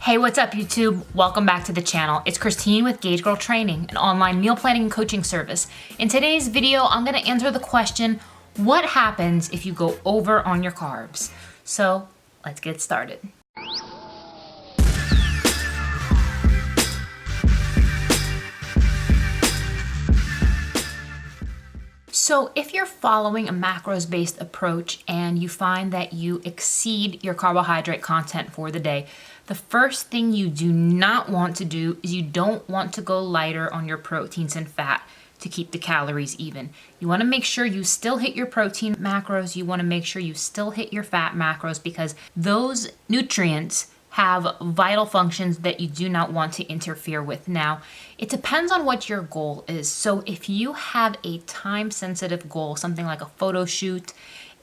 Hey, what's up YouTube? Welcome back to the channel. It's Christine with Gauge Girl Training, an online meal planning and coaching service. In today's video, I'm gonna answer the question, what happens if you go over on your carbs? So let's get started. So if you're following a macros-based approach and you find that you exceed your carbohydrate content for the day, the first thing you do not want to do is you don't want to go lighter on your proteins and fat to keep the calories even. You want to make sure you still hit your protein macros. You want to make sure you still hit your fat macros because those nutrients have vital functions that you do not want to interfere with. Now, it depends on what your goal is. So if you have a time-sensitive goal, something like a photo shoot,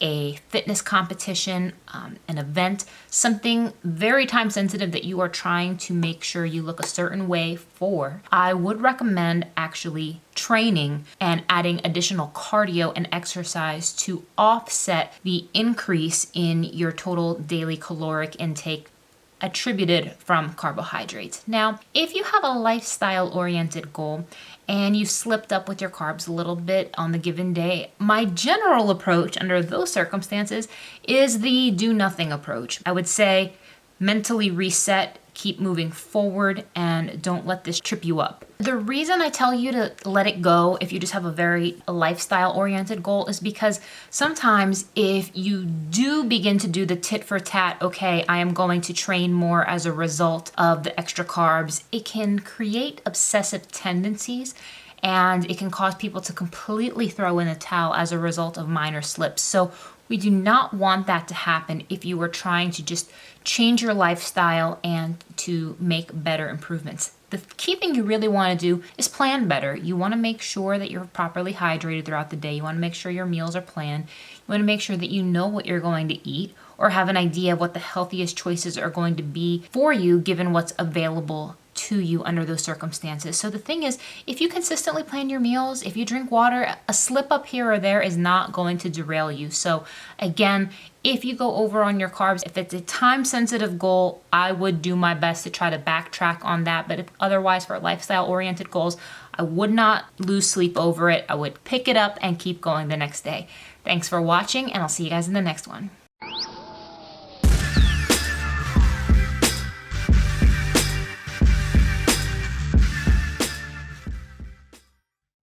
a fitness competition, an event, something very time sensitive that you are trying to make sure you look a certain way for, I would recommend actually training and adding additional cardio and exercise to offset the increase in your total daily caloric intake attributed from carbohydrates. Now, if you have a lifestyle-oriented goal and you slipped up with your carbs a little bit on the given day, my general approach under those circumstances is the do-nothing approach. I would say mentally reset, keep moving forward, and don't let this trip you up. The reason I tell you to let it go if you just have a very lifestyle-oriented goal is because sometimes if you do begin to do the tit for tat, okay, I am going to train more as a result of the extra carbs, it can create obsessive tendencies and it can cause people to completely throw in the towel as a result of minor slips. So we do not want that to happen if you are trying to just change your lifestyle and to make better improvements. The key thing you really want to do is plan better. You want to make sure that you're properly hydrated throughout the day. You want to make sure your meals are planned. You want to make sure that you know what you're going to eat or have an idea of what the healthiest choices are going to be for you given what's available to you under those circumstances. So the thing is, if you consistently plan your meals, if you drink water, a slip up here or there is not going to derail you. So again, if you go over on your carbs, if it's a time-sensitive goal, I would do my best to try to backtrack on that. But if otherwise, for lifestyle-oriented goals, I would not lose sleep over it. I would pick it up and keep going the next day. Thanks for watching, and I'll see you guys in the next one.